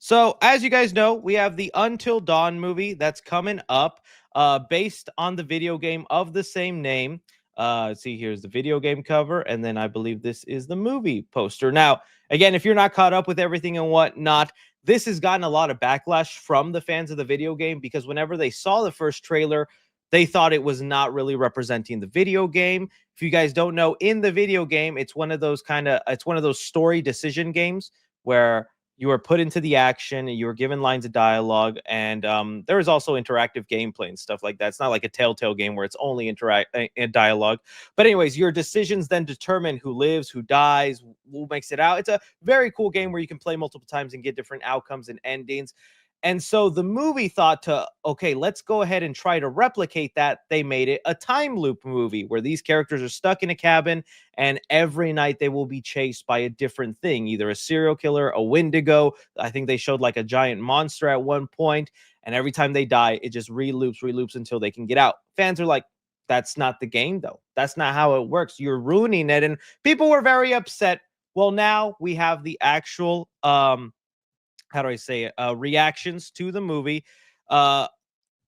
So, as you guys know, we have the Until Dawn movie that's coming up, based on the video game of the same name. See, here's the video game cover, and then I believe this is the movie poster. Now, again, if you're not caught up with everything and whatnot, this has gotten a lot of backlash from the fans of the video game because whenever they saw the first trailer, they thought it was not really representing the video game. If you guys don't know, in the video game, it's one of those story decision games where you are put into the action, you are given lines of dialogue, and there is also interactive gameplay and stuff like that. It's not like a Telltale game where it's only dialogue. But anyways, your decisions then determine who lives, who dies, who makes it out. It's a very cool game where you can play multiple times and get different outcomes and endings. And so the movie thought to, okay, let's go ahead and try to replicate that. They made it a time loop movie where these characters are stuck in a cabin and every night they will be chased by a different thing, either a serial killer, a Wendigo. I think they showed like a giant monster at one point, and every time they die, it just reloops until they can get out. Fans are like, that's not the game, though. That's not how it works. You're ruining it. And people were very upset. Well, now we have the actual how do I say it? Reactions to the movie. And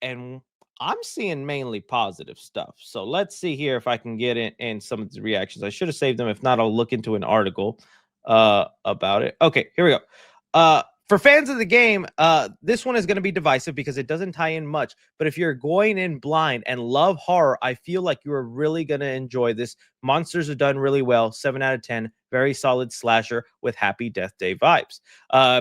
I'm seeing mainly positive stuff. So let's see here if I can get in some of the reactions. I should have saved them. If not, I'll look into an article about it. Okay, here we go. For fans of the game, this one is going to be divisive because it doesn't tie in much. But if you're going in blind and love horror, I feel like you are really going to enjoy this. Monsters are done really well. 7 out of 10. Very solid slasher with happy Death Day vibes.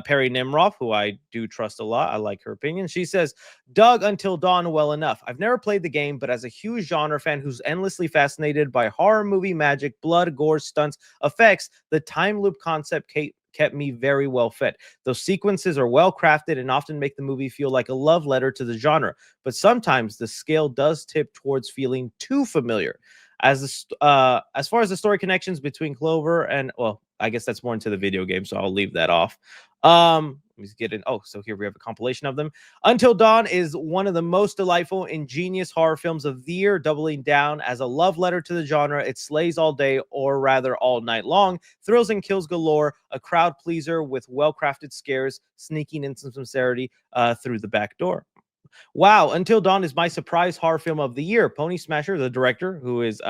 Perry Nimroff, who I do trust a lot, I like her opinion. She says, Dug Until Dawn well enough. I've never played the game, but as a huge genre fan who's endlessly fascinated by horror movie magic, blood, gore, stunts, effects, the time loop concept kept me very well fed. Those sequences are well crafted and often make the movie feel like a love letter to the genre, but sometimes the scale does tip towards feeling too familiar. As far as the story connections between Clover and, well, I guess that's more into the video game, so I'll leave that off. Let me get in. Oh, so here we have a compilation of them. Until Dawn is one of the most delightful, ingenious horror films of the year, doubling down as a love letter to the genre. It slays all day, or rather all night long. Thrills and kills galore, a crowd pleaser with well-crafted scares, sneaking in some sincerity through the back door. Wow, Until Dawn is my surprise horror film of the year. Pony Smasher, the director, who is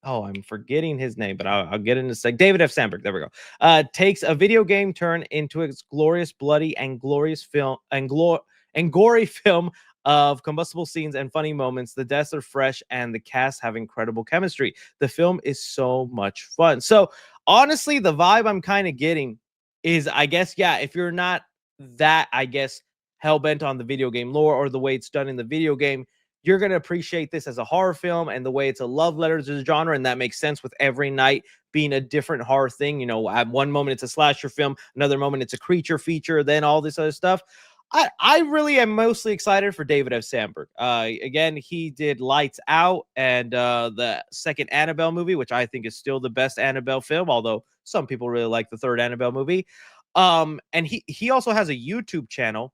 oh, I'm forgetting his name, but I'll get into a sec. David F. Sandberg, there we go. Takes a video game turn into its glorious, bloody, and glorious film and gory film of combustible scenes and funny moments. The deaths are fresh, and the cast have incredible chemistry. The film is so much fun. So honestly, the vibe I'm kind of getting is, I guess, yeah, if you're not that, I guess, hell-bent on the video game lore or the way it's done in the video game, you're going to appreciate this as a horror film and the way it's a love letter to the genre. And that makes sense with every night being a different horror thing. You know, at one moment it's a slasher film, another moment it's a creature feature, then all this other stuff. I really am mostly excited for David F. Sandberg. Again, he did Lights Out and the second Annabelle movie, which I think is still the best Annabelle film, although some people really like the third Annabelle movie. And he also has a YouTube channel.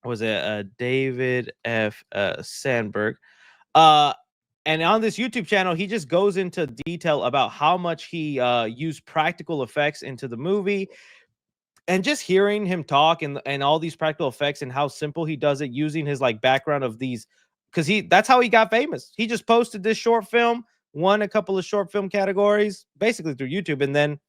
Was it David F. Sandberg? And on this YouTube channel, he just goes into detail about how much he used practical effects into the movie. And just hearing him talk and all these practical effects and how simple he does it using his like background of these, because that's how he got famous. He just posted this short film, won a couple of short film categories, basically through YouTube, and then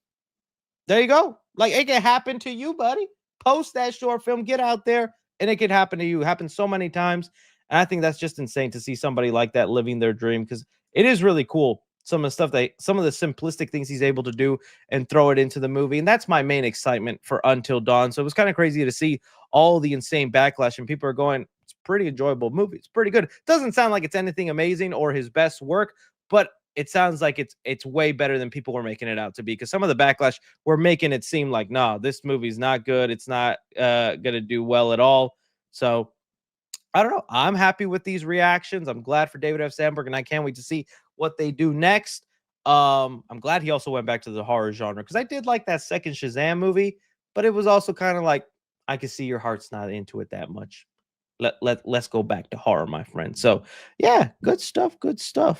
there you go. Like, it can happen to you, buddy. Post that short film, get out there, and it could happen to you. It happens so many times. And I think that's just insane to see somebody like that living their dream, because it is really cool. Some of the simplistic things he's able to do and throw it into the movie. And that's my main excitement for Until Dawn. So it was kind of crazy to see all the insane backlash, and people are going, it's a pretty enjoyable movie. It's pretty good. Doesn't sound like it's anything amazing or his best work, but it sounds like it's way better than people were making it out to be, because some of the backlash were making it seem like, nah, this movie's not good. It's not gonna do well at all. So I don't know. I'm happy with these reactions. I'm glad for David F. Sandberg, and I can't wait to see what they do next. I'm glad he also went back to the horror genre, because I did like that second Shazam movie, but it was also kind of like, I can see your heart's not into it that much. Let's go back to horror, my friend. So yeah, good stuff. Good stuff.